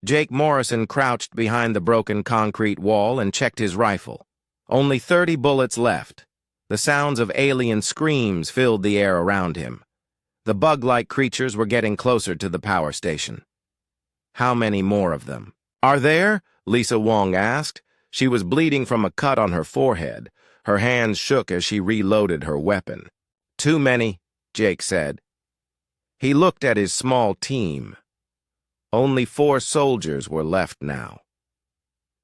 Jake Morrison crouched behind the broken concrete wall and checked his rifle. Only 30 bullets left. The sounds of alien screams filled the air around him. The bug-like creatures were getting closer to the power station. How many more of them? Are there? Lisa Wong asked. She was bleeding from a cut on her forehead. Her hands shook as she reloaded her weapon. Too many, Jake said. He looked at his small team. Only 4 soldiers were left now.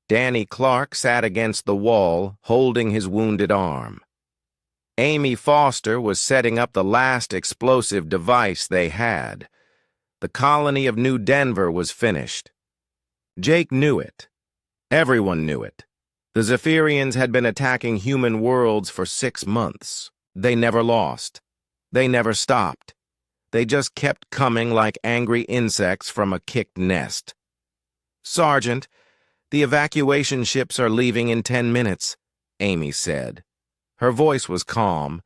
Danny Clark sat against the wall, holding his wounded arm. Amy Foster was setting up the last explosive device they had. The colony of New Denver was finished. Jake knew it. Everyone knew it. The Zephyrians had been attacking human worlds for 6 months. They never lost. They never stopped. They just kept coming like angry insects from a kicked nest. "Sergeant, the evacuation ships are leaving in 10 minutes, Amy said. Her voice was calm,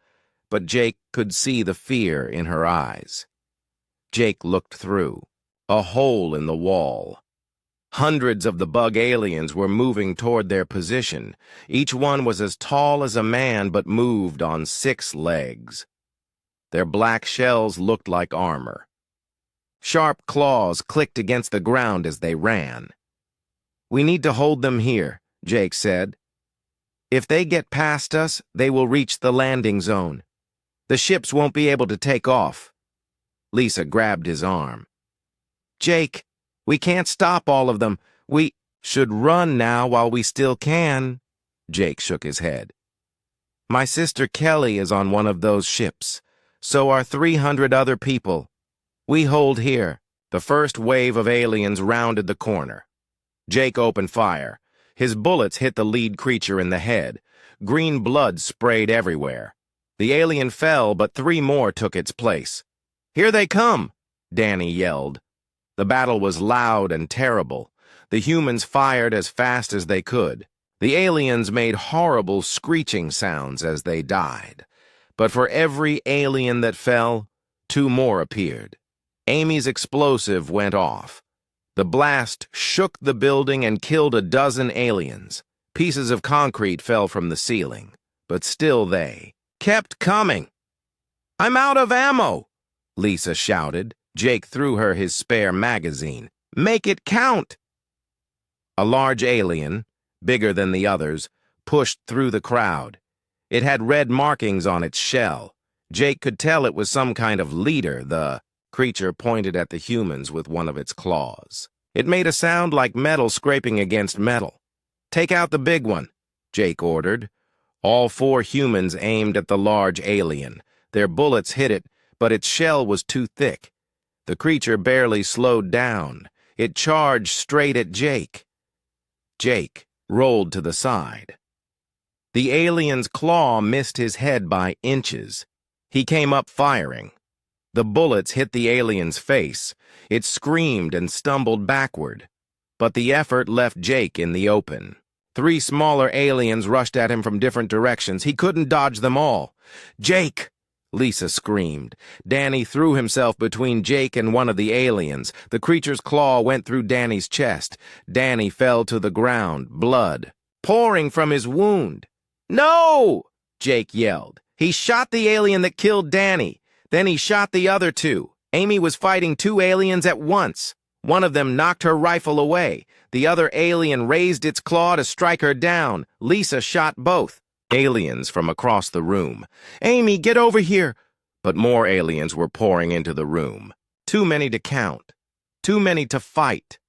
but Jake could see the fear in her eyes. Jake looked through. A hole in the wall. Hundreds of the bug aliens were moving toward their position. Each one was as tall as a man but moved on 6 legs. Their black shells looked like armor. Sharp claws clicked against the ground as they ran. "We need to hold them here," Jake said. "If they get past us, they will reach the landing zone. The ships won't be able to take off." Lisa grabbed his arm. "Jake, we can't stop all of them. We should run now while we still can." Jake shook his head. "My sister Kelly is on one of those ships. So are 300 other people. We hold here." The first wave of aliens rounded the corner. Jake opened fire. His bullets hit the lead creature in the head. Green blood sprayed everywhere. The alien fell, but 3 more took its place. "Here they come!" Danny yelled. The battle was loud and terrible. The humans fired as fast as they could. The aliens made horrible screeching sounds as they died. But for every alien that fell, 2 more appeared. Amy's explosive went off. The blast shook the building and killed a dozen aliens. Pieces of concrete fell from the ceiling, but still they kept coming. "I'm out of ammo!" Lisa shouted. Jake threw her his spare magazine. "Make it count!" A large alien, bigger than the others, pushed through the crowd. It had red markings on its shell. Jake could tell it was some kind of leader. The creature pointed at the humans with one of its claws. It made a sound like metal scraping against metal. "Take out the big one," Jake ordered. All 4 humans aimed at the large alien. Their bullets hit it, but its shell was too thick. The creature barely slowed down. It charged straight at Jake. Jake rolled to the side. The alien's claw missed his head by inches. He came up firing. The bullets hit the alien's face. It screamed and stumbled backward. But the effort left Jake in the open. 3 smaller aliens rushed at him from different directions. He couldn't dodge them all. "Jake!" Lisa screamed. Danny threw himself between Jake and one of the aliens. The creature's claw went through Danny's chest. Danny fell to the ground, blood pouring from his wound. "No!" Jake yelled. He shot the alien that killed Danny. Then he shot the other 2. Amy was fighting 2 aliens at once. One of them knocked her rifle away. The other alien raised its claw to strike her down. Lisa shot both. Aliens from across the room. "Amy, get over here!" But more aliens were pouring into the room. Too many to count. Too many to fight.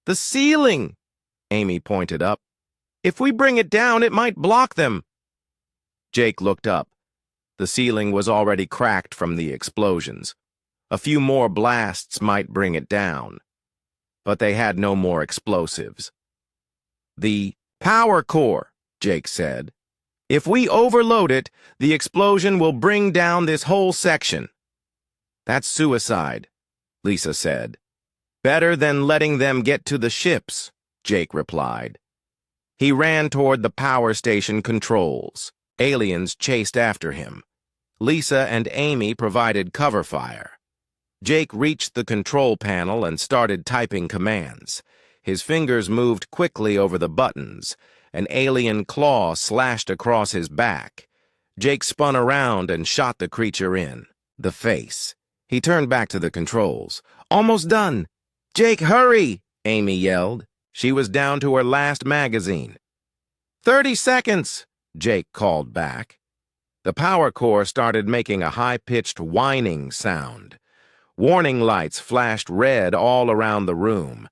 "The ceiling!" Amy pointed up. "If we bring it down, it might block them." Jake looked up. The ceiling was already cracked from the explosions. A few more blasts might bring it down. But they had no more explosives. "The power core," Jake said. "If we overload it, the explosion will bring down this whole section." "That's suicide," Lisa said. "Better than letting them get to the ships," Jake replied. He ran toward the power station controls. Aliens chased after him. Lisa and Amy provided cover fire. Jake reached the control panel and started typing commands. His fingers moved quickly over the buttons. An alien claw slashed across his back. Jake spun around and shot the creature in the face. He turned back to the controls. "Almost done!" "Jake, hurry!" Amy yelled. She was down to her last magazine. 30 seconds, Jake called back. The power core started making a high-pitched whining sound. Warning lights flashed red all around the room.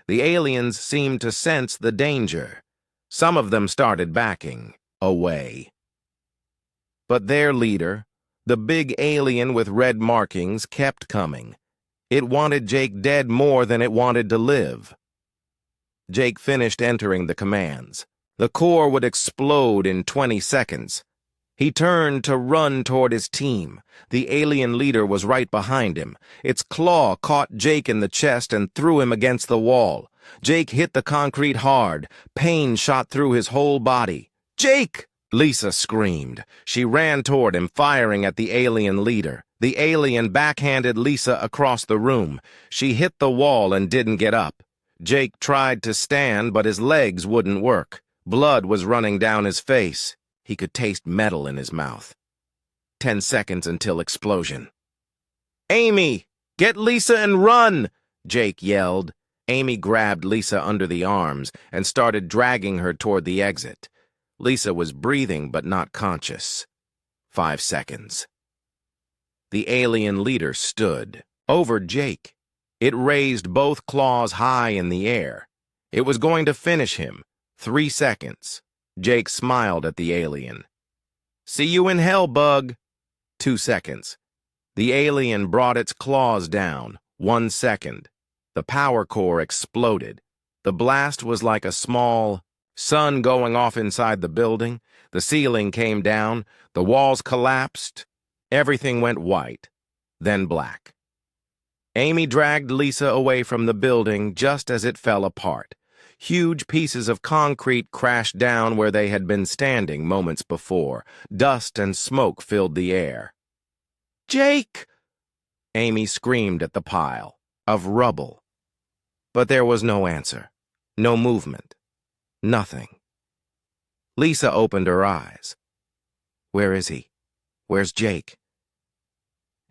The aliens seemed to sense the danger. Some of them started backing away. But their leader, the big alien with red markings, kept coming. It wanted Jake dead more than it wanted to live. Jake finished entering the commands. The core would explode in 20 seconds. He turned to run toward his team. The alien leader was right behind him. Its claw caught Jake in the chest and threw him against the wall. Jake hit the concrete hard. Pain shot through his whole body. "Jake!" Lisa screamed. She ran toward him, firing at the alien leader. The alien backhanded Lisa across the room. She hit the wall and didn't get up. Jake tried to stand, but his legs wouldn't work. Blood was running down his face. He could taste metal in his mouth. 10 seconds until explosion. "Amy, get Lisa and run!" Jake yelled. Amy grabbed Lisa under the arms and started dragging her toward the exit. Lisa was breathing but not conscious. 5 seconds. The alien leader stood over Jake. It raised both claws high in the air. It was going to finish him. 3 seconds. Jake smiled at the alien. "See you in hell, bug." 2 seconds. The alien brought its claws down. 1 second. The power core exploded. The blast was like a small sun going off inside the building. The ceiling came down. The walls collapsed. Everything went white, then black. Amy dragged Lisa away from the building just as it fell apart. Huge pieces of concrete crashed down where they had been standing moments before. Dust and smoke filled the air. "Jake!" Amy screamed at the pile of rubble. But there was no answer, no movement, nothing. Lisa opened her eyes. "Where is he? Where's Jake?"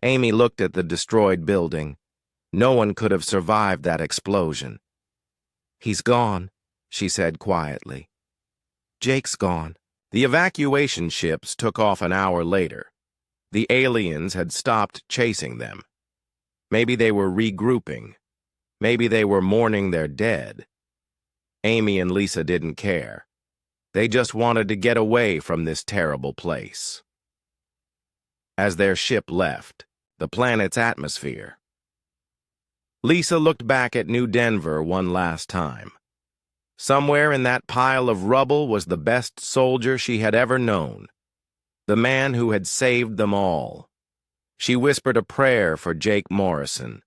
Amy looked at the destroyed building. No one could have survived that explosion. "He's gone," she said quietly. "Jake's gone." The evacuation ships took off an hour later. The aliens had stopped chasing them. Maybe they were regrouping. Maybe they were mourning their dead. Amy and Lisa didn't care. They just wanted to get away from this terrible place. As their ship left the planet's atmosphere, Lisa looked back at New Denver one last time. Somewhere in that pile of rubble was the best soldier she had ever known, the man who had saved them all. She whispered a prayer for Jake Morrison,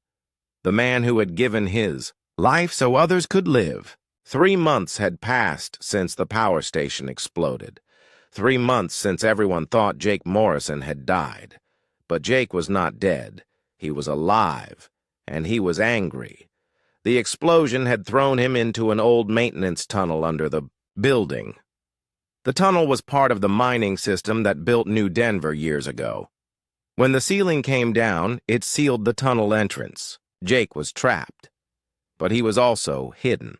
the man who had given his life so others could live. 3 months had passed since the power station exploded. 3 months since everyone thought Jake Morrison had died. But Jake was not dead. He was alive. And he was angry. The explosion had thrown him into an old maintenance tunnel under the building. The tunnel was part of the mining system that built New Denver years ago. When the ceiling came down, it sealed the tunnel entrance. Jake was trapped. But he was also hidden.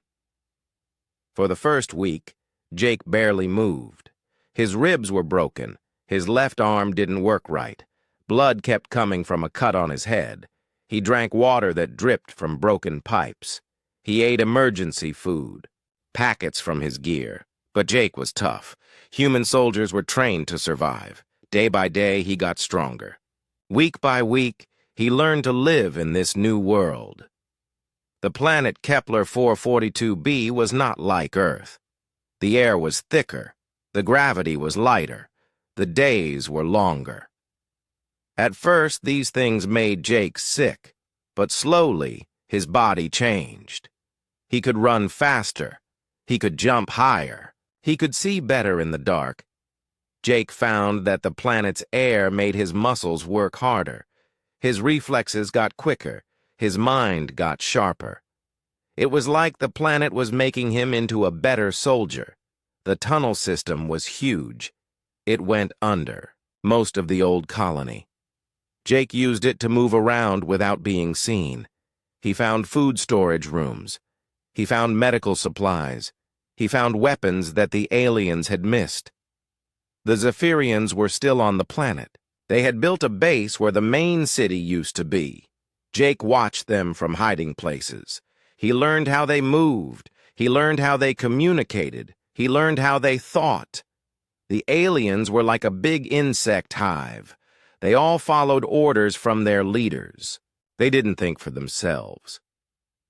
For the first week, Jake barely moved. His ribs were broken. His left arm didn't work right. Blood kept coming from a cut on his head. He drank water that dripped from broken pipes. He ate emergency food, packets from his gear. But Jake was tough. Human soldiers were trained to survive. Day by day, he got stronger. Week by week, he learned to live in this new world. The planet Kepler 442b was not like Earth. The air was thicker. The gravity was lighter. The days were longer. At first, these things made Jake sick, but slowly, his body changed. He could run faster. He could jump higher. He could see better in the dark. Jake found that the planet's air made his muscles work harder. His reflexes got quicker. His mind got sharper. It was like the planet was making him into a better soldier. The tunnel system was huge. It went under most of the old colony. Jake used it to move around without being seen. He found food storage rooms. He found medical supplies. He found weapons that the aliens had missed. The Zephyrians were still on the planet. They had built a base where the main city used to be. Jake watched them from hiding places. He learned how they moved. He learned how they communicated. He learned how they thought. The aliens were like a big insect hive. They all followed orders from their leaders. They didn't think for themselves.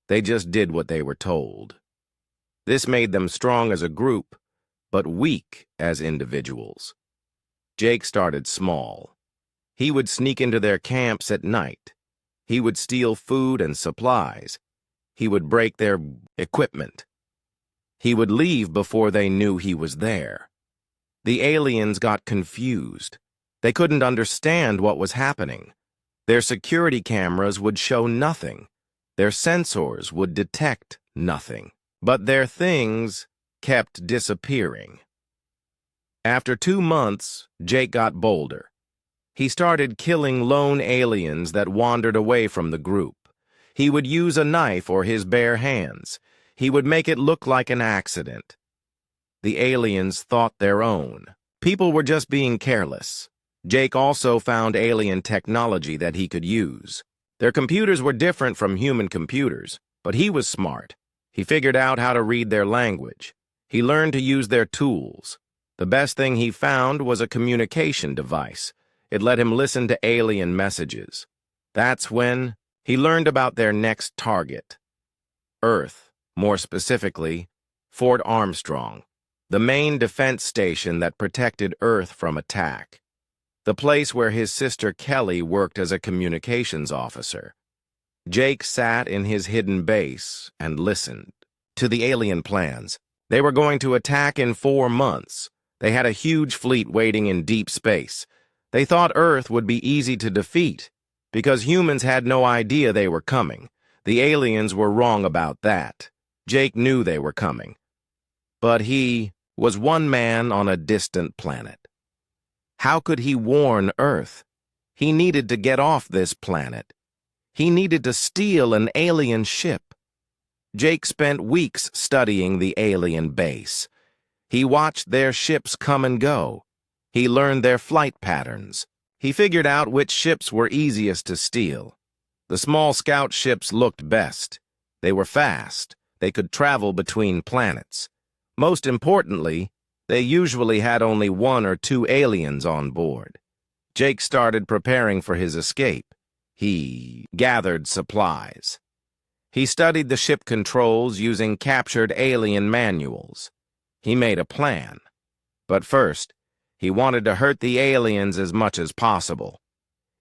They just did what they were told. This made them strong as a group, but weak as individuals. Jake started small. He would sneak into their camps at night. He would steal food and supplies. He would break their equipment. He would leave before they knew he was there. The aliens got confused. They couldn't understand what was happening. Their security cameras would show nothing. Their sensors would detect nothing. But their things kept disappearing. After 2 months, Jake got bolder. He started killing lone aliens that wandered away from the group. He would use a knife or his bare hands. He would make it look like an accident. The aliens thought their own. People were just being careless. Jake also found alien technology that he could use. Their computers were different from human computers, but he was smart. He figured out how to read their language. He learned to use their tools. The best thing he found was a communication device. It let him listen to alien messages. That's when he learned about their next target. Earth, more specifically, Fort Armstrong, the main defense station that protected Earth from attack. The place where his sister Kelly worked as a communications officer. Jake sat in his hidden base and listened to the alien plans. They were going to attack in 4 months. They had a huge fleet waiting in deep space. They thought Earth would be easy to defeat because humans had no idea they were coming. The aliens were wrong about that. Jake knew they were coming. But he was one man on a distant planet. How could he warn Earth? He needed to get off this planet. He needed to steal an alien ship. Jake spent weeks studying the alien base. He watched their ships come and go. He learned their flight patterns. He figured out which ships were easiest to steal. The small scout ships looked best. They were fast. They could travel between planets. Most importantly, they usually had only 1 or 2 aliens on board. Jake started preparing for his escape. He gathered supplies. He studied the ship controls using captured alien manuals. He made a plan. But first, he wanted to hurt the aliens as much as possible.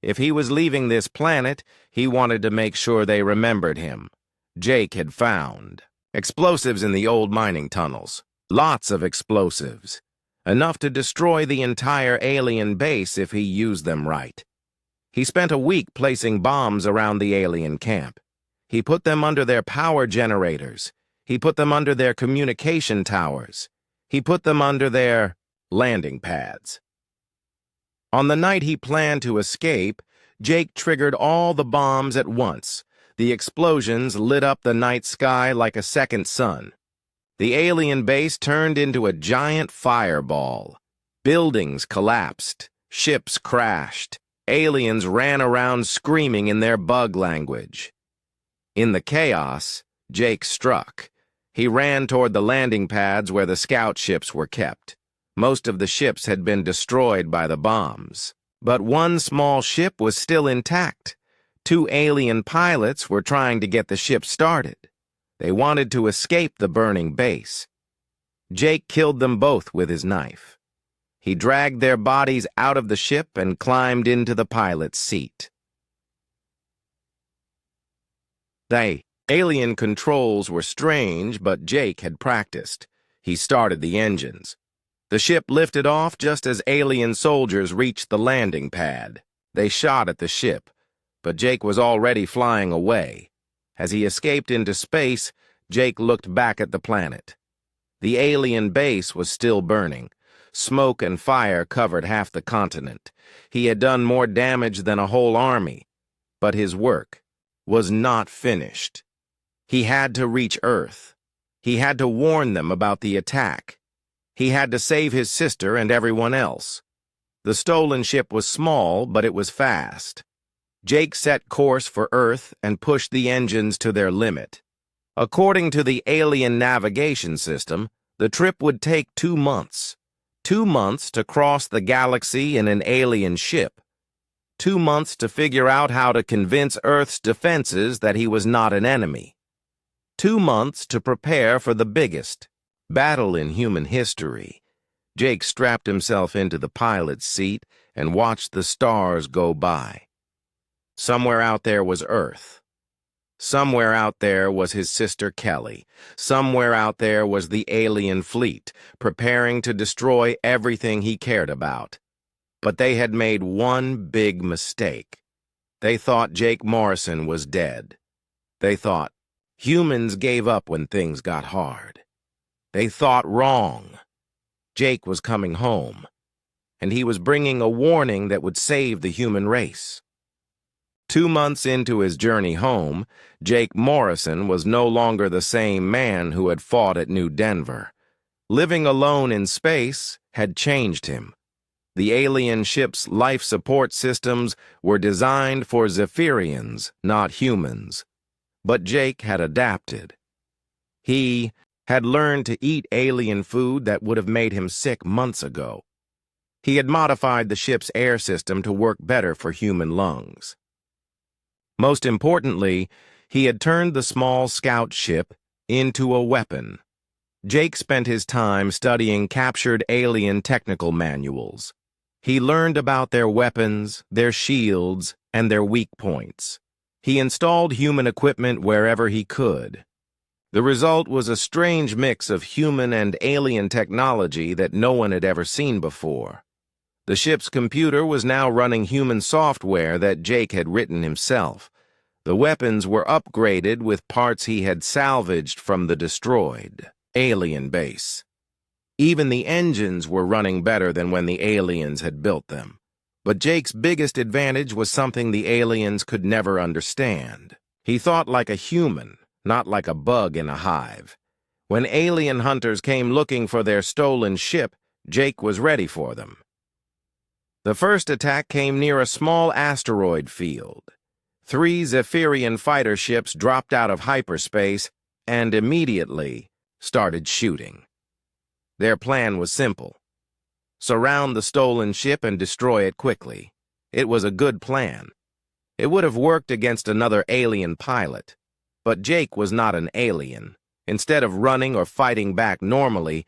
If he was leaving this planet, he wanted to make sure they remembered him. Jake had found explosives in the old mining tunnels. Lots of explosives. Enough to destroy the entire alien base if he used them right. He spent a week placing bombs around the alien camp. He put them under their power generators. He put them under their communication towers. He put them under their landing pads. On the night he planned to escape, Jake triggered all the bombs at once. The explosions lit up the night sky like a second sun. The alien base turned into a giant fireball. Buildings collapsed. Ships crashed. Aliens ran around screaming in their bug language. In the chaos, Jake struck. He ran toward the landing pads where the scout ships were kept. Most of the ships had been destroyed by the bombs. But one small ship was still intact. 2 alien pilots were trying to get the ship started. They wanted to escape the burning base. Jake killed them both with his knife. He dragged their bodies out of the ship and climbed into the pilot's seat. The alien controls were strange, but Jake had practiced. He started the engines. The ship lifted off just as alien soldiers reached the landing pad. They shot at the ship, but Jake was already flying away. As he escaped into space, Jake looked back at the planet. The alien base was still burning. Smoke and fire covered half the continent. He had done more damage than a whole army, but his work was not finished. He had to reach Earth. He had to warn them about the attack. He had to save his sister and everyone else. The stolen ship was small, but it was fast. Jake set course for Earth and pushed the engines to their limit. According to the alien navigation system, the trip would take 2 months. 2 months to cross the galaxy in an alien ship. 2 months to figure out how to convince Earth's defenses that he was not an enemy. 2 months to prepare for the biggest battle in human history. Jake strapped himself into the pilot's seat and watched the stars go by. Somewhere out there was Earth. Somewhere out there was his sister Kelly. Somewhere out there was the alien fleet, preparing to destroy everything he cared about. But they had made one big mistake. They thought Jake Morrison was dead. They thought humans gave up when things got hard. They thought wrong. Jake was coming home, and he was bringing a warning that would save the human race. 2 months into his journey home, Jake Morrison was no longer the same man who had fought at New Denver. Living alone in space had changed him. The alien ship's life support systems were designed for Zephyrians, not humans. But Jake had adapted. He had learned to eat alien food that would have made him sick months ago. He had modified the ship's air system to work better for human lungs. Most importantly, he had turned the small scout ship into a weapon. Jake spent his time studying captured alien technical manuals. He learned about their weapons, their shields, and their weak points. He installed human equipment wherever he could. The result was a strange mix of human and alien technology that no one had ever seen before. The ship's computer was now running human software that Jake had written himself. The weapons were upgraded with parts he had salvaged from the destroyed alien base. Even the engines were running better than when the aliens had built them. But Jake's biggest advantage was something the aliens could never understand. He thought like a human, not like a bug in a hive. When alien hunters came looking for their stolen ship, Jake was ready for them. The first attack came near a small asteroid field. 3 Zephyrian fighter ships dropped out of hyperspace and immediately started shooting. Their plan was simple. Surround the stolen ship and destroy it quickly. It was a good plan. It would have worked against another alien pilot. But Jake was not an alien. Instead of running or fighting back normally,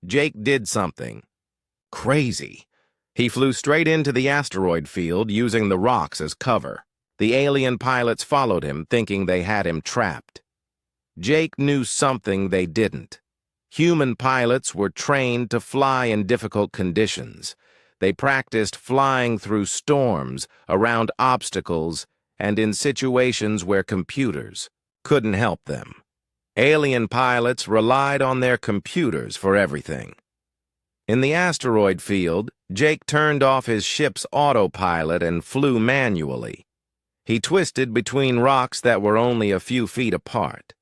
Jake did something crazy. He flew straight into the asteroid field using the rocks as cover. The alien pilots followed him, thinking they had him trapped. Jake knew something they didn't. Human pilots were trained to fly in difficult conditions. They practiced flying through storms, around obstacles, and in situations where computers couldn't help them. Alien pilots relied on their computers for everything. In the asteroid field, Jake turned off his ship's autopilot and flew manually. He twisted between rocks that were only a few feet apart.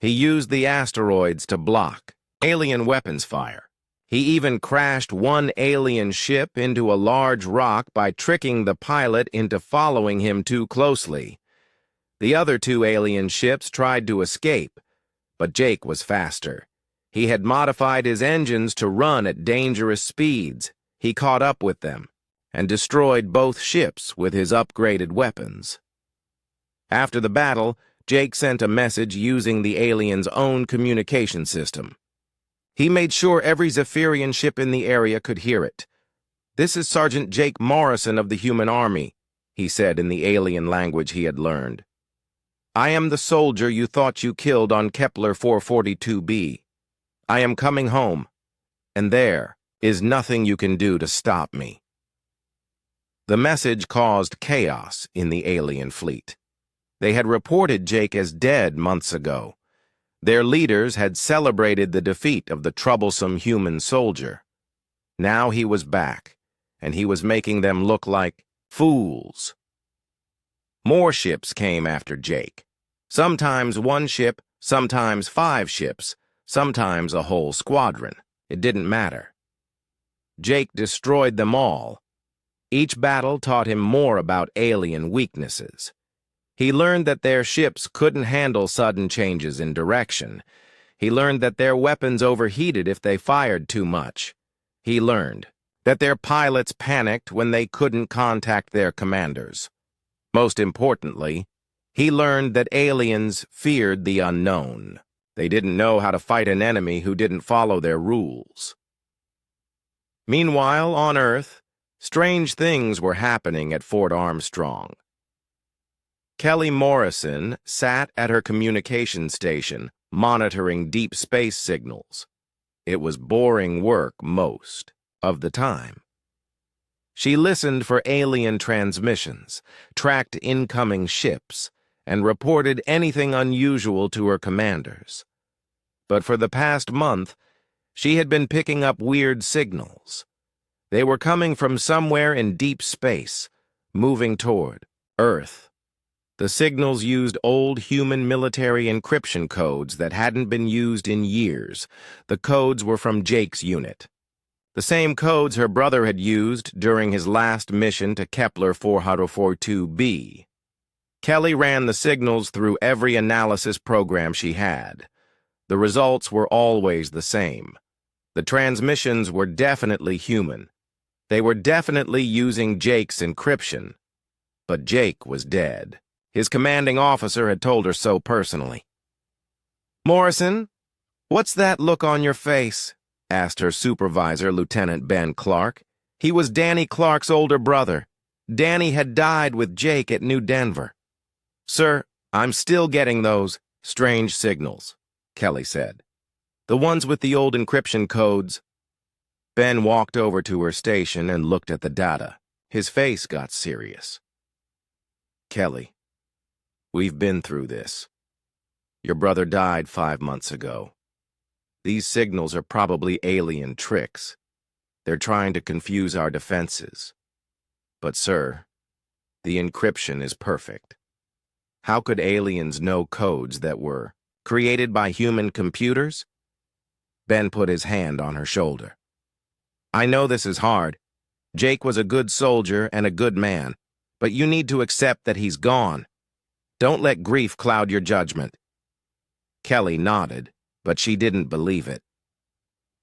He used the asteroids to block alien weapons fire. He even crashed one alien ship into a large rock by tricking the pilot into following him too closely. The other 2 alien ships tried to escape, but Jake was faster. He had modified his engines to run at dangerous speeds. He caught up with them and destroyed both ships with his upgraded weapons. After the battle, Jake sent a message using the aliens' own communication system. He made sure every Zephyrian ship in the area could hear it. "This is Sergeant Jake Morrison of the Human Army," he said in the alien language he had learned. "I am the soldier you thought you killed on Kepler 442b. I am coming home, and there is nothing you can do to stop me." The message caused chaos in the alien fleet. They had reported Jake as dead months ago. Their leaders had celebrated the defeat of the troublesome human soldier. Now he was back, and he was making them look like fools. More ships came after Jake. Sometimes one ship, sometimes 5 ships, sometimes a whole squadron. It didn't matter. Jake destroyed them all. Each battle taught him more about alien weaknesses. He learned that their ships couldn't handle sudden changes in direction. He learned that their weapons overheated if they fired too much. He learned that their pilots panicked when they couldn't contact their commanders. Most importantly, he learned that aliens feared the unknown. They didn't know how to fight an enemy who didn't follow their rules. Meanwhile, on Earth, strange things were happening at Fort Armstrong. Kelly Morrison sat at her communication station, monitoring deep space signals. It was boring work most of the time. She listened for alien transmissions, tracked incoming ships, and reported anything unusual to her commanders. But for the past month, she had been picking up weird signals. They were coming from somewhere in deep space, moving toward Earth. The signals used old human military encryption codes that hadn't been used in years. The codes were from Jake's unit. The same codes her brother had used during his last mission to Kepler 442b. Kelly ran the signals through every analysis program she had. The results were always the same. The transmissions were definitely human. They were definitely using Jake's encryption. But Jake was dead. His commanding officer had told her so personally. "Morrison, what's that look on your face?" asked her supervisor, Lieutenant Ben Clark. He was Danny Clark's older brother. Danny had died with Jake at New Denver. "Sir, I'm still getting those strange signals," Kelly said. "The ones with the old encryption codes." Ben walked over to her station and looked at the data. His face got serious. "Kelly, we've been through this. Your brother died 5 months ago. These signals are probably alien tricks. They're trying to confuse our defenses. But, sir, the encryption is perfect. How could aliens know codes that were created by human computers?" Ben put his hand on her shoulder. "I know this is hard. Jake was a good soldier and a good man, but you need to accept that he's gone. Don't let grief cloud your judgment." Kelly nodded, but she didn't believe it.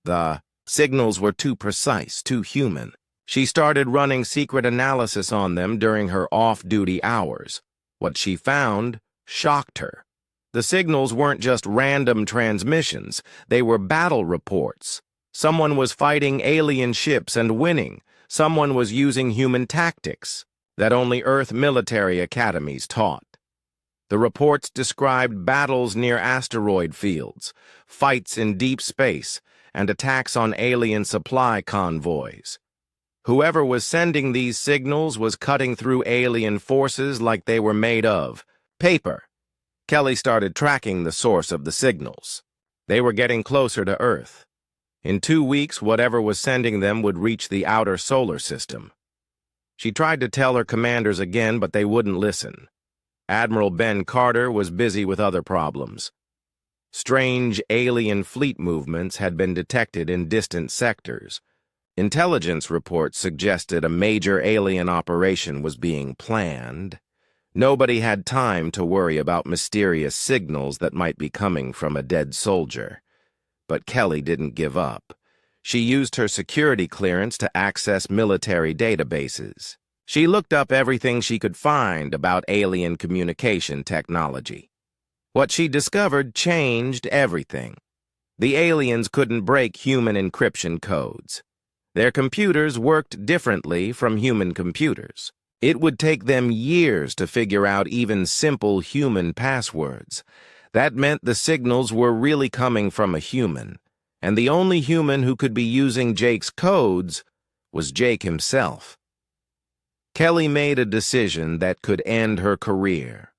The signals were too precise, too human. She started running secret analysis on them during her off-duty hours. What she found shocked her. The signals weren't just random transmissions. They were battle reports. Someone was fighting alien ships and winning. Someone was using human tactics that only Earth military academies taught. The reports described battles near asteroid fields, fights in deep space, and attacks on alien supply convoys. Whoever was sending these signals was cutting through alien forces like they were made of paper. Kelly started tracking the source of the signals. They were getting closer to Earth. In 2 weeks, whatever was sending them would reach the outer solar system. She tried to tell her commanders again, but they wouldn't listen. Admiral Ben Carter was busy with other problems. Strange alien fleet movements had been detected in distant sectors. Intelligence reports suggested a major alien operation was being planned. Nobody had time to worry about mysterious signals that might be coming from a dead soldier. But Kelly didn't give up. She used her security clearance to access military databases. She looked up everything she could find about alien communication technology. What she discovered changed everything. The aliens couldn't break human encryption codes. Their computers worked differently from human computers. It would take them years to figure out even simple human passwords. That meant the signals were really coming from a human, and the only human who could be using Jake's codes was Jake himself. Kelly made a decision that could end her career.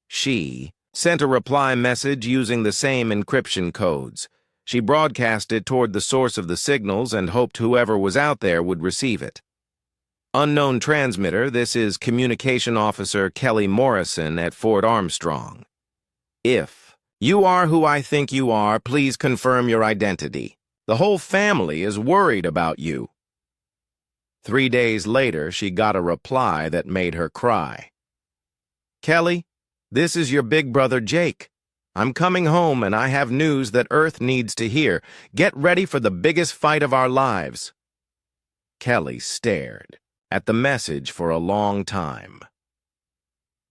She sent a reply message using the same encryption codes. She broadcast it toward the source of the signals and hoped whoever was out there would receive it. Unknown transmitter, this is Communication Officer Kelly Morrison at Fort Armstrong. If you are who I think you are, please confirm your identity. The whole family is worried about you. 3 days later, she got a reply that made her cry. Kelly, this is your big brother Jake. I'm coming home and I have news that Earth needs to hear. Get ready for the biggest fight of our lives. Kelly stared at the message for a long time.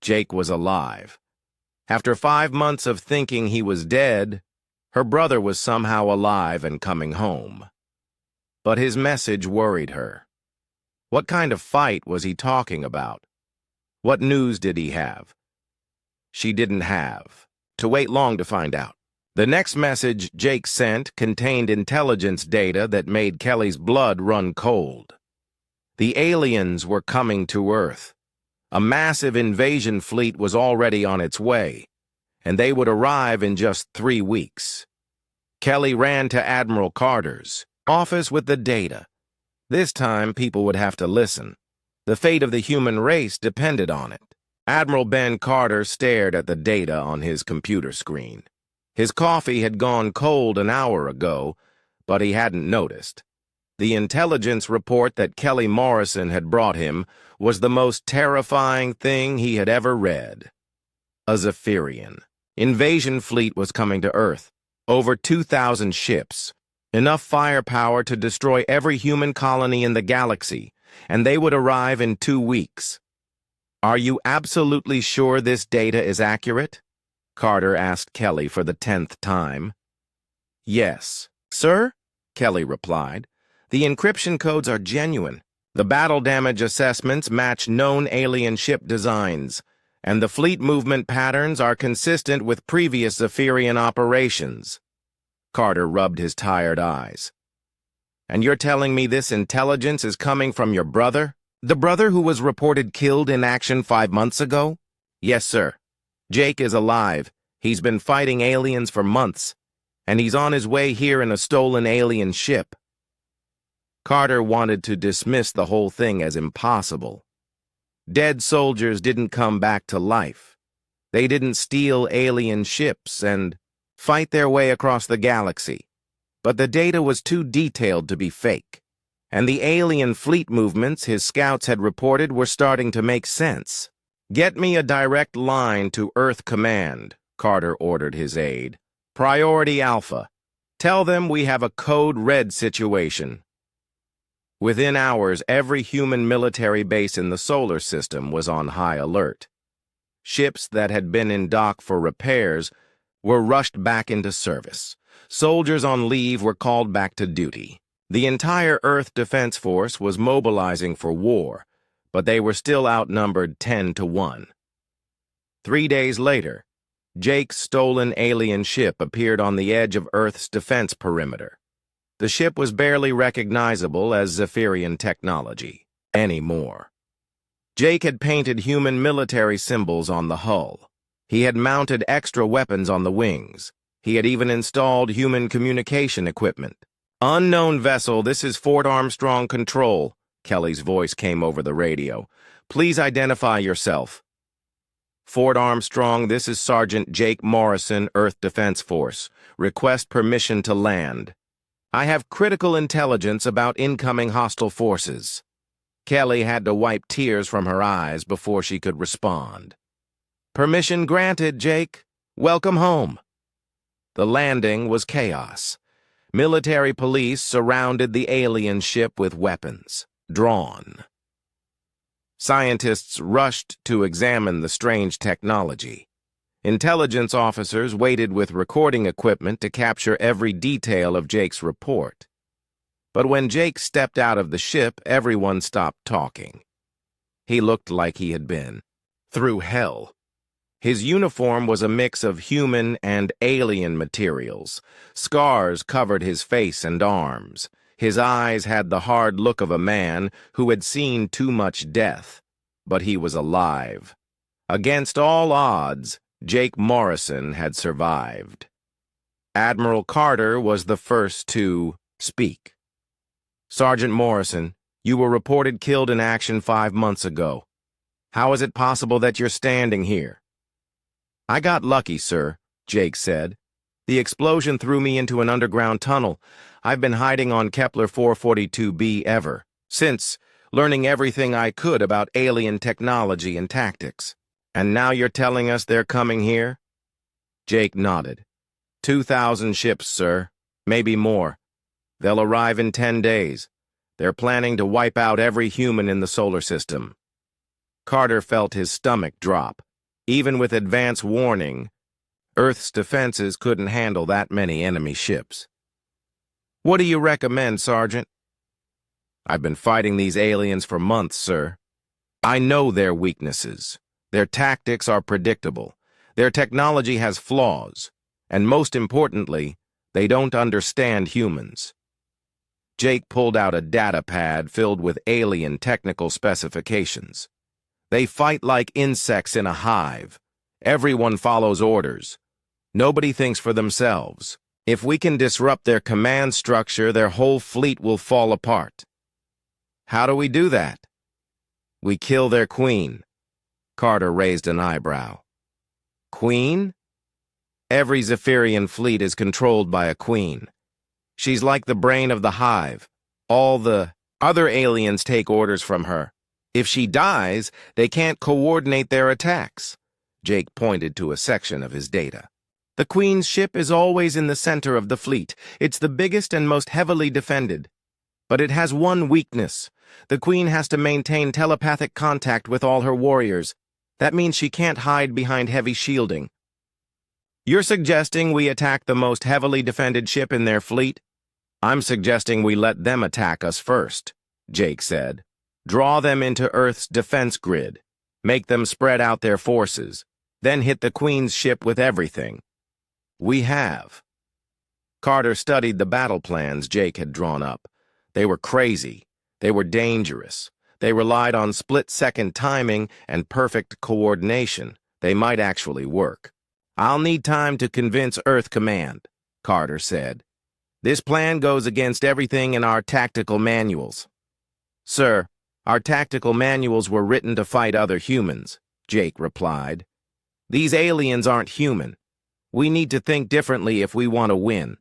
Jake was alive. After 5 months of thinking he was dead, her brother was somehow alive and coming home. But his message worried her. What kind of fight was he talking about? What news did he have? She didn't have to wait long to find out. The next message Jake sent contained intelligence data that made Kelly's blood run cold. The aliens were coming to Earth. A massive invasion fleet was already on its way, and they would arrive in just 3 weeks. Kelly ran to Admiral Carter's office with the data. This time, people would have to listen. The fate of the human race depended on it. Admiral Ben Carter stared at the data on his computer screen. His coffee had gone cold an hour ago, but he hadn't noticed. The intelligence report that Kelly Morrison had brought him was the most terrifying thing he had ever read. A Zephyrian invasion fleet was coming to Earth. Over 2,000 ships. Enough firepower to destroy every human colony in the galaxy, and they would arrive in 2 weeks. Are you absolutely sure this data is accurate? Carter asked Kelly for the 10th time. Yes, sir, Kelly replied. The encryption codes are genuine. The battle damage assessments match known alien ship designs, and the fleet movement patterns are consistent with previous Zephyrian operations. Carter rubbed his tired eyes. And you're telling me this intelligence is coming from your brother? The brother who was reported killed in action 5 months ago? Yes, sir. Jake is alive. He's been fighting aliens for months, and he's on his way here in a stolen alien ship. Carter wanted to dismiss the whole thing as impossible. Dead soldiers didn't come back to life. They didn't steal alien ships and fight their way across the galaxy. But the data was too detailed to be fake, and the alien fleet movements his scouts had reported were starting to make sense. Get me a direct line to Earth Command, Carter ordered his aide. Priority Alpha. Tell them we have a Code Red situation. Within hours, every human military base in the solar system was on high alert. Ships that had been in dock for repairs were rushed back into service. Soldiers on leave were called back to duty. The entire Earth Defense Force was mobilizing for war, but they were still outnumbered 10-1. 3 days later, Jake's stolen alien ship appeared on the edge of Earth's defense perimeter. The ship was barely recognizable as Zephyrian technology anymore. Jake had painted human military symbols on the hull. He had mounted extra weapons on the wings. He had even installed human communication equipment. Unknown vessel, this is Fort Armstrong Control. Kelly's voice came over the radio. Please identify yourself. Fort Armstrong, this is Sergeant Jake Morrison, Earth Defense Force. Request permission to land. I have critical intelligence about incoming hostile forces. Kelly had to wipe tears from her eyes before she could respond. Permission granted, Jake. Welcome home. The landing was chaos. Military police surrounded the alien ship with weapons, drawn. Scientists rushed to examine the strange technology. Intelligence officers waited with recording equipment to capture every detail of Jake's report. But when Jake stepped out of the ship, everyone stopped talking. He looked like he had been through hell. His uniform was a mix of human and alien materials. Scars covered his face and arms. His eyes had the hard look of a man who had seen too much death. but he was alive. Against all odds, Jake Morrison had survived. Admiral Carter was the first to speak. "Sergeant Morrison, you were reported killed in action 5 months ago. How is it possible that you're standing here?" "I got lucky, sir," Jake said. "The explosion threw me into an underground tunnel. I've been hiding on Kepler 442b ever since, learning everything I could about alien technology and tactics. And now you're telling us they're coming here?" Jake nodded. 2,000 ships, sir. Maybe more. They'll arrive in 10 days. They're planning to wipe out every human in the solar system. Carter felt his stomach drop. Even with advance warning, Earth's defenses couldn't handle that many enemy ships. "What do you recommend, Sergeant?" "I've been fighting these aliens for months, sir. I know their weaknesses. Their tactics are predictable. Their technology has flaws. And most importantly, they don't understand humans." Jake pulled out a data pad filled with alien technical specifications. "They fight like insects in a hive. Everyone follows orders. Nobody thinks for themselves. If we can disrupt their command structure, their whole fleet will fall apart." "How do we do that?" "We kill their queen." Carter raised an eyebrow. "Queen?" "Every Zephyrian fleet is controlled by a queen. She's like the brain of the hive. All the other aliens take orders from her. If she dies, they can't coordinate their attacks." Jake pointed to a section of his data. "The Queen's ship is always in the center of the fleet. It's the biggest and most heavily defended. But it has one weakness. The Queen has to maintain telepathic contact with all her warriors. That means she can't hide behind heavy shielding." "You're suggesting we attack the most heavily defended ship in their fleet?" "I'm suggesting we let them attack us first," Jake said. "Draw them into Earth's defense grid. Make them spread out their forces. Then hit the Queen's ship with everything." "We have." Carter studied the battle plans Jake had drawn up. They were crazy. They were dangerous. They relied on split-second timing and perfect coordination. They might actually work. "I'll need time to convince Earth Command," Carter said. "This plan goes against everything in our tactical manuals." "Sir, our tactical manuals were written to fight other humans," Jake replied. "These aliens aren't human. We need to think differently if we want to win."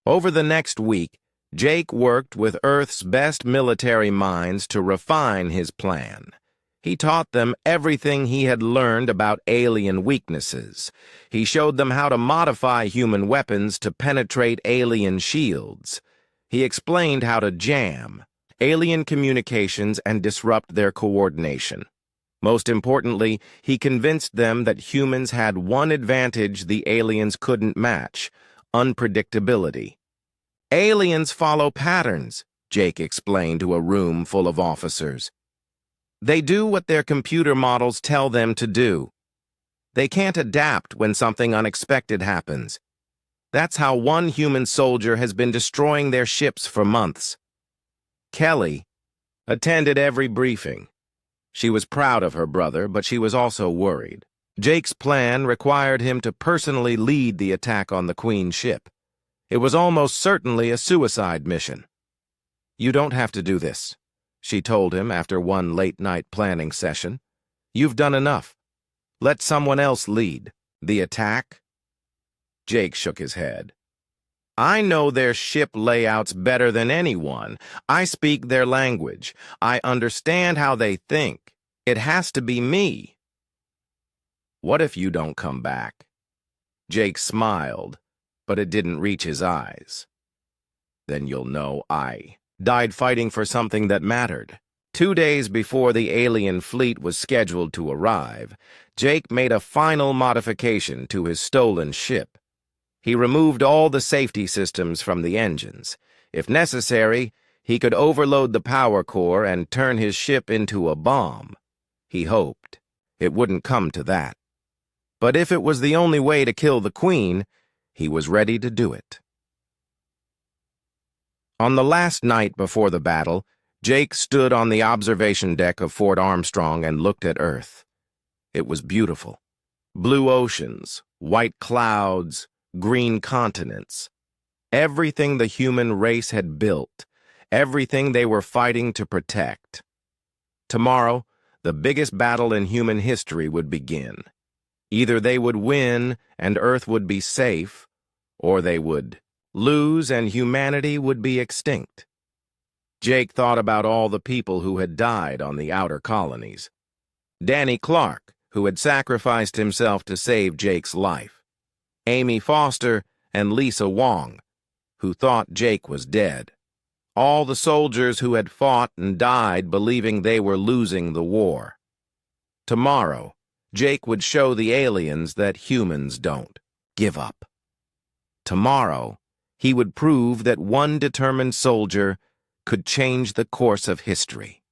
Over the next week, Jake worked with Earth's best military minds to refine his plan. He taught them everything he had learned about alien weaknesses. He showed them how to modify human weapons to penetrate alien shields. He explained how to jam alien communications and disrupt their coordination. Most importantly, he convinced them that humans had one advantage the aliens couldn't match: unpredictability. "Aliens follow patterns," Jake explained to a room full of officers. "They do what their computer models tell them to do. They can't adapt when something unexpected happens. That's how one human soldier has been destroying their ships for months." Kelly attended every briefing. She was proud of her brother, but she was also worried. Jake's plan required him to personally lead the attack on the Queen's ship. It was almost certainly a suicide mission. "You don't have to do this," she told him after one late-night planning session. "You've done enough. Let someone else lead the attack." Jake shook his head. "I know their ship layouts better than anyone. I speak their language. I understand how they think. It has to be me." "What if you don't come back?" Jake smiled, but it didn't reach his eyes. "Then you'll know I died fighting for something that mattered." 2 days before the alien fleet was scheduled to arrive, Jake made a final modification to his stolen ship. He removed all the safety systems from the engines. If necessary, he could overload the power core and turn his ship into a bomb. He hoped it wouldn't come to that. But if it was the only way to kill the Queen, he was ready to do it. On the last night before the battle, Jake stood on the observation deck of Fort Armstrong and looked at Earth. It was beautiful. Blue oceans, white clouds, green continents. Everything the human race had built, everything they were fighting to protect. Tomorrow, the biggest battle in human history would begin. Either they would win and Earth would be safe, or they would lose and humanity would be extinct. Jake thought about all the people who had died on the outer colonies. Danny Clark, who had sacrificed himself to save Jake's life. Amy Foster and Lisa Wong, who thought Jake was dead. All the soldiers who had fought and died believing they were losing the war. Tomorrow, Jake would show the aliens that humans don't give up. Tomorrow, he would prove that one determined soldier could change the course of history.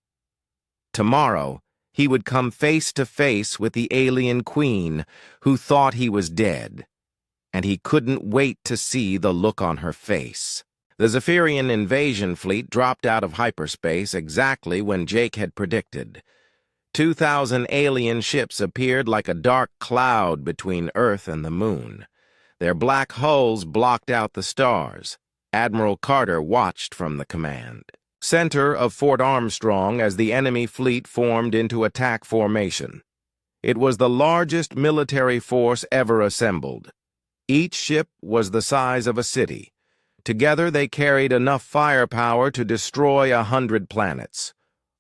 Tomorrow, he would come face to face with the alien queen who thought he was dead, and he couldn't wait to see the look on her face. The Zephyrian invasion fleet dropped out of hyperspace exactly when Jake had predicted. 2,000 alien ships appeared like a dark cloud between Earth and the moon. Their black hulls blocked out the stars. Admiral Carter watched from the command center of Fort Armstrong as the enemy fleet formed into attack formation. It was the largest military force ever assembled. Each ship was the size of a city. Together they carried enough firepower to destroy 100 planets.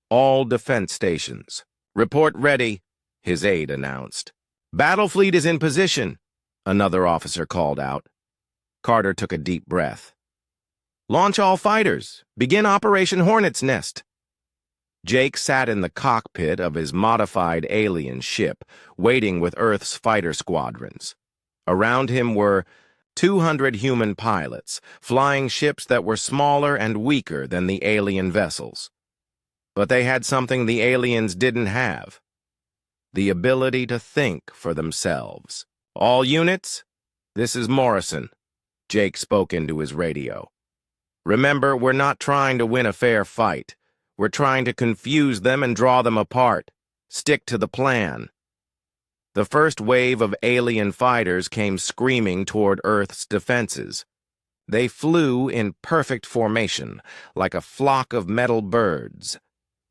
All defense stations. "Report ready," his aide announced. "Battle fleet is in position," another officer called out. Carter took a deep breath. "Launch all fighters. Begin Operation Hornet's Nest." Jake sat in the cockpit of his modified alien ship, waiting with Earth's fighter squadrons. Around him were 200 human pilots, flying ships that were smaller and weaker than the alien vessels. But they had something the aliens didn't have: the ability to think for themselves. "All units, this is Morrison," Jake spoke into his radio. "Remember, we're not trying to win a fair fight. We're trying to confuse them and draw them apart. Stick to the plan." The first wave of alien fighters came screaming toward Earth's defenses. They flew in perfect formation, like a flock of metal birds.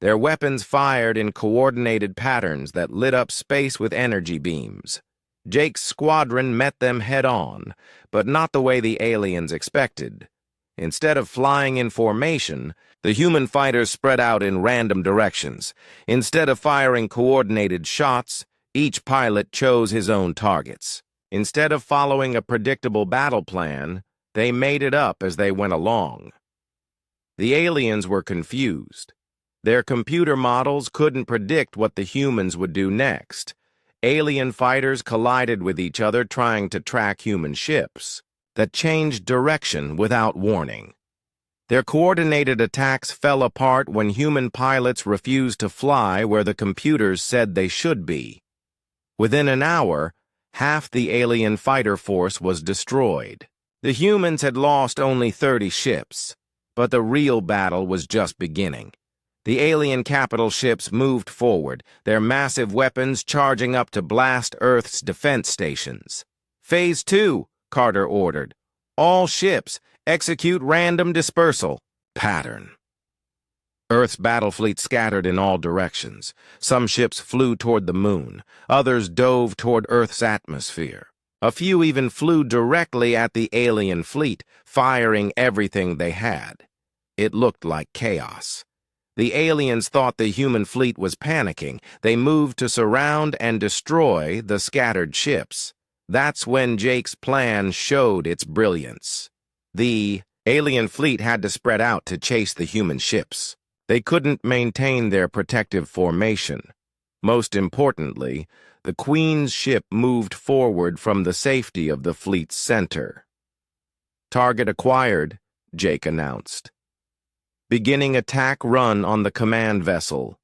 Their weapons fired in coordinated patterns that lit up space with energy beams. Jake's squadron met them head-on, but not the way the aliens expected. Instead of flying in formation, the human fighters spread out in random directions. Instead of firing coordinated shots, each pilot chose his own targets. Instead of following a predictable battle plan, they made it up as they went along. The aliens were confused. Their computer models couldn't predict what the humans would do next. Alien fighters collided with each other trying to track human ships that changed direction without warning. Their coordinated attacks fell apart when human pilots refused to fly where the computers said they should be. Within an hour, half the alien fighter force was destroyed. The humans had lost only 30 ships, but the real battle was just beginning. The alien capital ships moved forward, their massive weapons charging up to blast Earth's defense stations. "Phase 2, Carter ordered. "All ships, execute random dispersal pattern." Earth's battle fleet scattered in all directions. Some ships flew toward the moon. Others dove toward Earth's atmosphere. A few even flew directly at the alien fleet, firing everything they had. It looked like chaos. The aliens thought the human fleet was panicking. They moved to surround and destroy the scattered ships. That's when Jake's plan showed its brilliance. The alien fleet had to spread out to chase the human ships. They couldn't maintain their protective formation. Most importantly, the Queen's ship moved forward from the safety of the fleet's center. "Target acquired," Jake announced. Beginning attack run on the command vessel.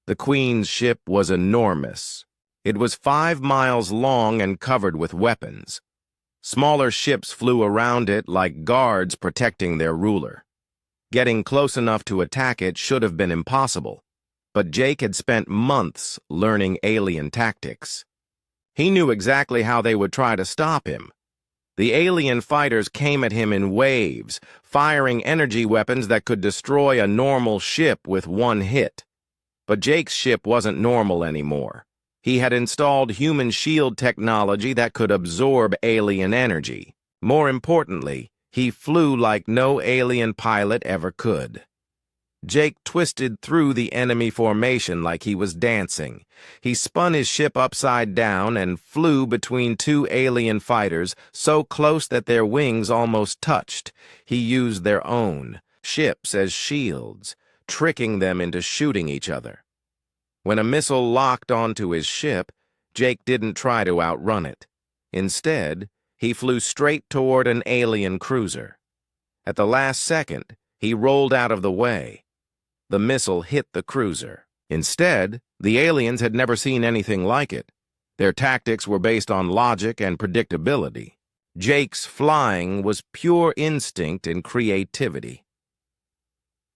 The Queen's ship was enormous. It was 5 miles long and covered with weapons. Smaller ships flew around it like guards protecting their ruler. Getting close enough to attack it should have been impossible, but Jake had spent months learning alien tactics. He knew exactly how they would try to stop him. The alien fighters came at him in waves, firing energy weapons that could destroy a normal ship with one hit. But Jake's ship wasn't normal anymore. He had installed human shield technology that could absorb alien energy. More importantly, he flew like no alien pilot ever could. Jake twisted through the enemy formation like he was dancing. He spun his ship upside down and flew between two alien fighters so close that their wings almost touched. He used their own ships as shields, tricking them into shooting each other. When a missile locked onto his ship, Jake didn't try to outrun it. Instead, he flew straight toward an alien cruiser. At the last second, he rolled out of the way. The missile hit the cruiser. Instead, the aliens had never seen anything like it. Their tactics were based on logic and predictability. Jake's flying was pure instinct and creativity.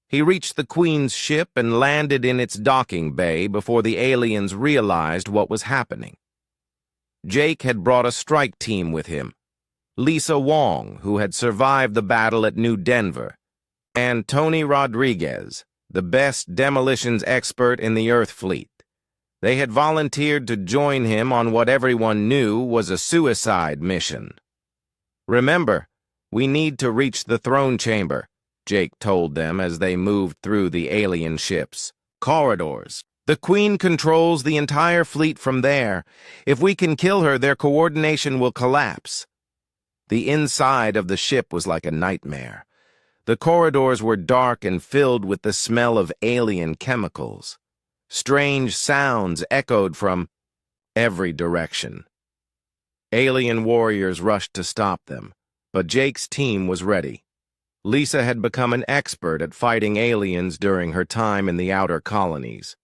He reached the Queen's ship and landed in its docking bay before the aliens realized what was happening. Jake had brought a strike team with him. Lisa Wong, who had survived the battle at New Denver, and Tony Rodriguez, the best demolitions expert in the Earth fleet. They had volunteered to join him on what everyone knew was a suicide mission. "Remember, we need to reach the throne chamber," Jake told them as they moved through the alien ships. "Corridors. The Queen controls the entire fleet from there. If we can kill her, their coordination will collapse." The inside of the ship was like a nightmare. The corridors were dark and filled with the smell of alien chemicals. Strange sounds echoed from every direction. Alien warriors rushed to stop them, but Jake's team was ready. Lisa had become an expert at fighting aliens during her time in the outer colonies.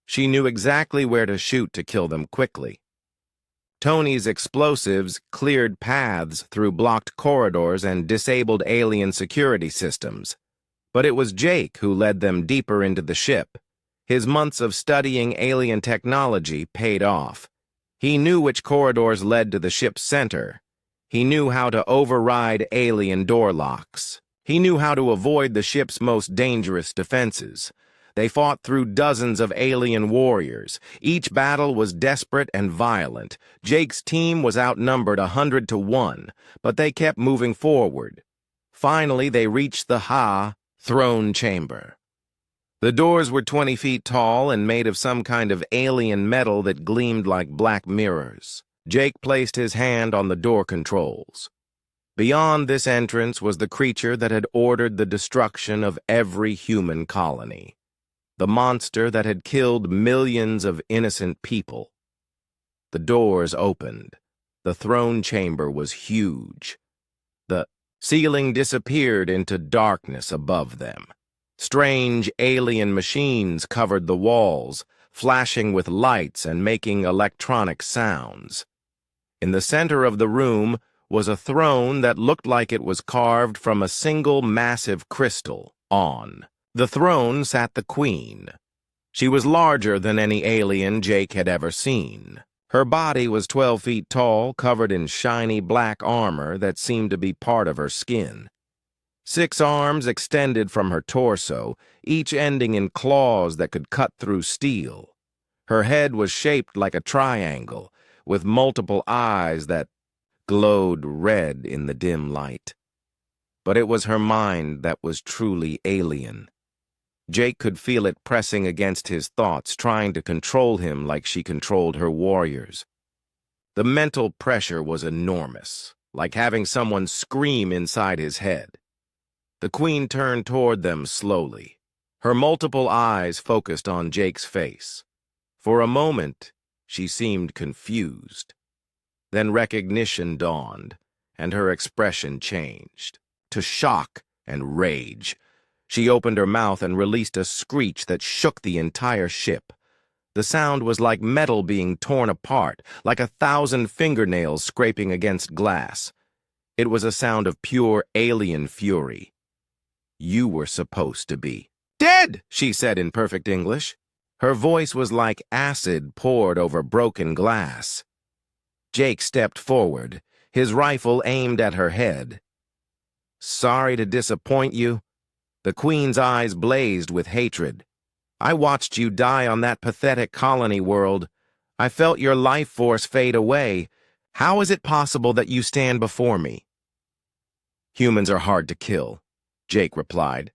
She knew exactly where to shoot to kill them quickly. Tony's explosives cleared paths through blocked corridors and disabled alien security systems. But it was Jake who led them deeper into the ship. His months of studying alien technology paid off. He knew which corridors led to the ship's center. He knew how to override alien door locks. He knew how to avoid the ship's most dangerous defenses. They fought through dozens of alien warriors. Each battle was desperate and violent. Jake's team was outnumbered 100-1, but they kept moving forward. Finally, they reached the throne chamber. The doors were 20 feet tall and made of some kind of alien metal that gleamed like black mirrors. Jake placed his hand on the door controls. Beyond this entrance was the creature that had ordered the destruction of every human colony. The monster that had killed millions of innocent people. The doors opened. The throne chamber was huge. The ceiling disappeared into darkness above them. Strange alien machines covered the walls, flashing with lights and making electronic sounds. In the center of the room was a throne that looked like it was carved from a single massive crystal. On the throne sat the Queen. She was larger than any alien Jake had ever seen. Her body was 12 feet tall, covered in shiny black armor that seemed to be part of her skin. 6 arms extended from her torso, each ending in claws that could cut through steel. Her head was shaped like a triangle, with multiple eyes that glowed red in the dim light. But it was her mind that was truly alien. Jake could feel it pressing against his thoughts, trying to control him like she controlled her warriors. The mental pressure was enormous, like having someone scream inside his head. The Queen turned toward them slowly. Her multiple eyes focused on Jake's face. For a moment, she seemed confused. Then recognition dawned, and her expression changed to shock and rage. She opened her mouth and released a screech that shook the entire ship. The sound was like metal being torn apart, like 1,000 fingernails scraping against glass. It was a sound of pure alien fury. you were supposed to be. Dead, she said in perfect English. Her voice was like acid poured over broken glass. Jake stepped forward, his rifle aimed at her head. Sorry to disappoint you. The Queen's eyes blazed with hatred. I watched you die on that pathetic colony world. I felt your life force fade away. How is it possible that you stand before me? Humans are hard to kill, Jake replied.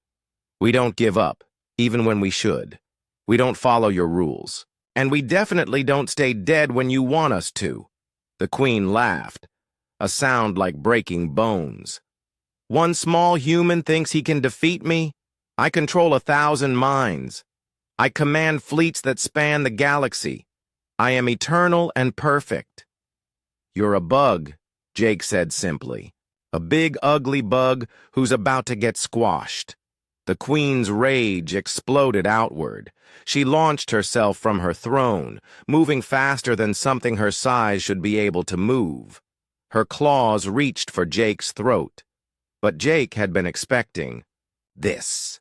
We don't give up, even when we should. We don't follow your rules. And we definitely don't stay dead when you want us to. The Queen laughed, a sound like breaking bones. One small human thinks he can defeat me? I control 1,000 minds. I command fleets that span the galaxy. I am eternal and perfect. You're a bug, Jake said simply. A big, ugly bug who's about to get squashed. The Queen's rage exploded outward. She launched herself from her throne, moving faster than something her size should be able to move. Her claws reached for Jake's throat. But Jake had been expecting this.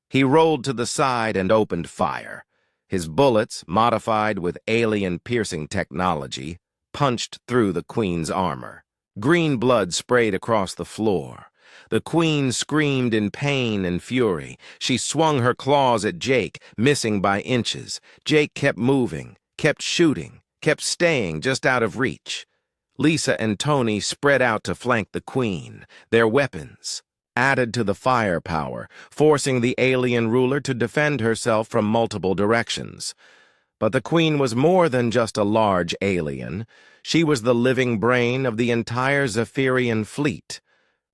He rolled to the side and opened fire. His bullets, modified with alien-piercing technology, punched through the Queen's armor. Green blood sprayed across the floor. The Queen screamed in pain and fury. She swung her claws at Jake, missing by inches. Jake kept moving, kept shooting, kept staying just out of reach. Lisa and Tony spread out to flank the Queen. Their weapons added to the firepower, forcing the alien ruler to defend herself from multiple directions. But the Queen was more than just a large alien. She was the living brain of the entire Zephyrian fleet.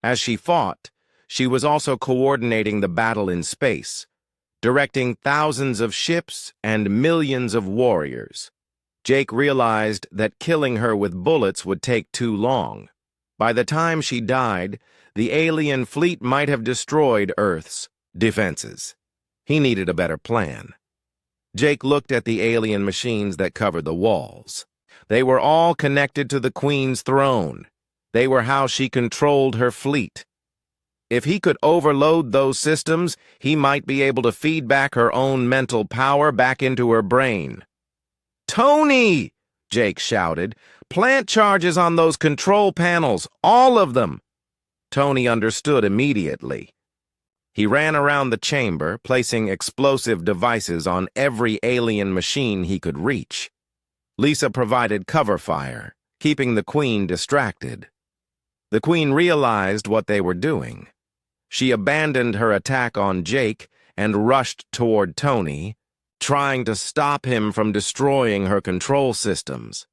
As she fought, she was also coordinating the battle in space, directing thousands of ships and millions of warriors. Jake realized that killing her with bullets would take too long. By the time she died, the alien fleet might have destroyed Earth's defenses. He needed a better plan. Jake looked at the alien machines that covered the walls. They were all connected to the Queen's throne. They were how she controlled her fleet. If he could overload those systems, he might be able to feed back her own mental power back into her brain. Tony! Jake shouted. Plant charges on those control panels, all of them. Tony understood immediately. He ran around the chamber, placing explosive devices on every alien machine he could reach. Lisa provided cover fire, keeping the Queen distracted. The Queen realized what they were doing. She abandoned her attack on Jake and rushed toward Tony, trying to stop him from destroying her control systems.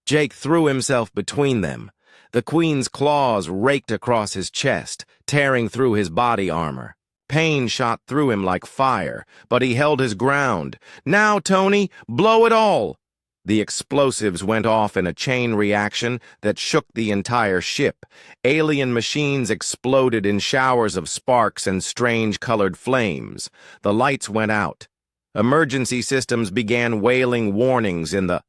Jake threw himself between them. The Queen's claws raked across his chest, tearing through his body armor. Pain shot through him like fire, but he held his ground. Now, Tony, blow it all! The explosives went off in a chain reaction that shook the entire ship. Alien machines exploded in showers of sparks and strange-colored flames. The lights went out. Emergency systems began wailing warnings in the